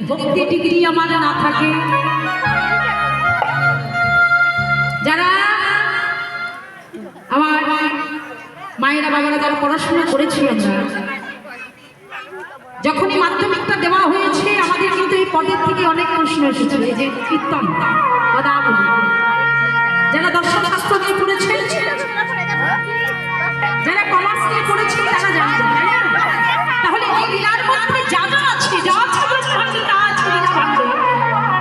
ভক্তি ডিগ্রি আমার না থাকে, যারা আমার মায়েরা বাবারা যারা পড়াশোনা করেছিলেন না, যখনই মাধ্যমিকটা দেওয়া হয়েছে আমাদের কিন্তু এই পদের থেকে অনেক প্রশ্ন এসেছে। এই যে কীর্তন পদাবলী, যারা দর্শন শাস্ত্র নিয়ে পড়েছে, যারা কমার্স নিয়ে পড়েছে তারা জানতেন। তাহলে এই লীলার মধ্যে যা যা আছে, যা আছে ব্রহ্মাণ্ডে তা আছে লীলা ভাণ্ডে,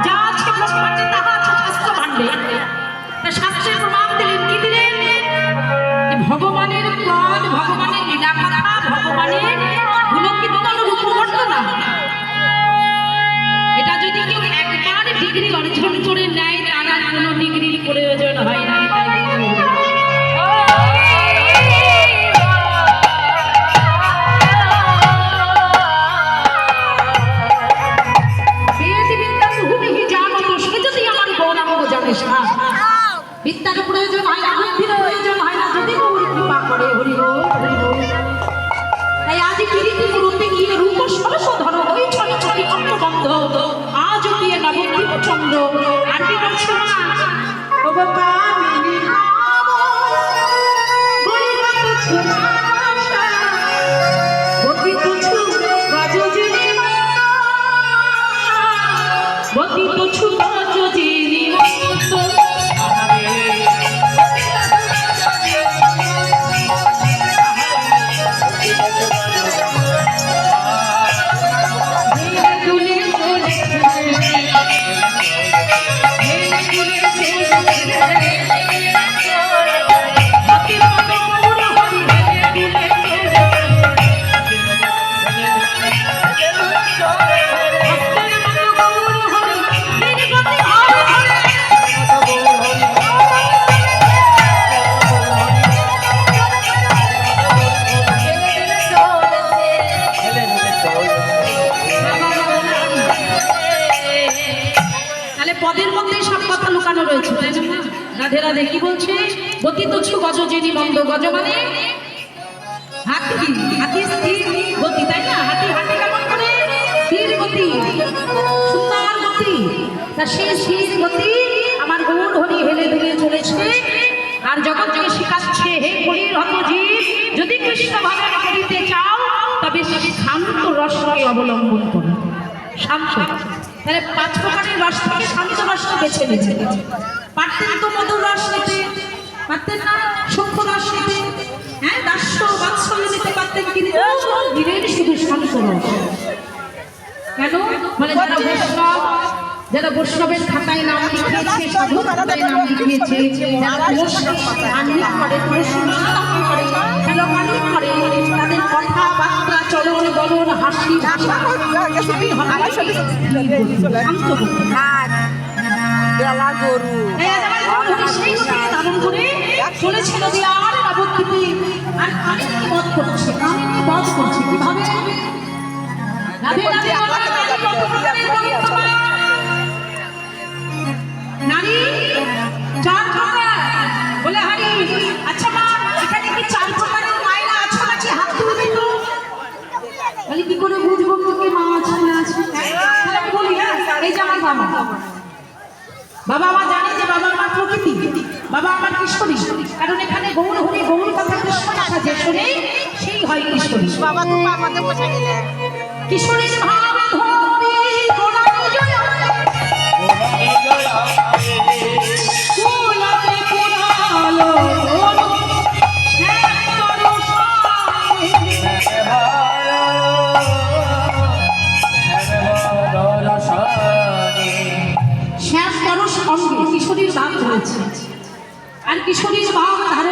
যা আছে ব্রহ্মাণ্ডে তাহা আছে শাস্ত্র ভাণ্ডে। তা শাস্ত্রের প্রমাণ দিলেন, কি দিলেন? ভগবানের পদ, ভগবানের লীলা কথা, ভগবানের গুণকীর্তন রূপবর্ণনা। এটা যদি কেউ একবার ডিগ্রি অর্জন করে নেয়, তার আর কোনো ডিগ্রির প্রয়োজন হয় না। বিদ্যার প্রয়োজন হয় না, বুদ্ধির প্রয়োজন হয় না, যদি গৌরী কৃপা করে। হরি বল, হরি বল। তাই আজ কিরীটি মুরুতে গিয়ে রূপ সরস ধর ওই ছড়ি ছড়ি অঙ্গবন্ধ, আজ গিয়ে নবদ্বীপ চন্দ্র। আর কি বলছে না, ও বাবা মিনি পদের মধ্যে সব কথা লুকানো রয়েছে। রাধে রাধে। কি বলছে? গতি তুচ্ছ গজ যিনি মন্দ, গজ মানে হাতি, হাতি স্থির গতি, তাই না? হাতি হাতি কেমন করে? স্থির গতি, সুন্দর গতি। তা সেই স্থির গতি আমার গৌর হরি হেলে ধীরে চলেছে, আর জগৎকে শিখাচ্ছে, হে হরির হত জীব, যদি কৃষ্ণ ভজন করিতে চাও তবে শান্ত রসকে অবলম্বন করো। শান্ত, তাহলে 5 প্রকারের রস থেকে শান্ত রসকে বেছে নিয়েছে। পারতেন তো মধুর রস নিতে, পারতেন না সূক্ষ্ম রস নিতে, হ্যাঁ দাস্য বাৎসল্য নিতে পারতেন, কিন্তু দিলেন শুধু শান্ত রস। কেন? মানে যারা বৈষ্ণবের খাতায় নাম লিখিয়েছে, সাধু খাতায় নাম লিখিয়েছে, যারা আহ্নিক করে, তাদের কথাবার্তা, চলন বলন, হাসি, চলেছিল আর নবদ্বীপে, আর কামিনী বধ করছে, কামিনী বধ করছে। কিভাবে? নারী 4 প্রকার বলে। হারি, আচ্ছা মা এখানে কি 4 প্রকারের মায়েরা আছে নাকি? হাত তুলবে তো। বলে কি করে বুঝবো কি মা আছে না আছে? তাহলে আমি বলি, হ্যাঁ এই যে আমার বাবা, বাবা মা জানে যে বাবা মা প্রকৃতি, বাবা আমার কিশোরী, কারণ এখানে গৌর হরি গৌর কথা কৃষ্ণ কথা যে শোনে সেই হয় কিশোরী। বাবা তো আমাদের বোঝা গেলে কিশোরীর ভাবে ধরি গোলা জয় গোলাপে পোড়ালো শ্যাম পরশ অঙ্গে কিশোরীর ভাব ধরেছে, আর কিশোরীর ভাব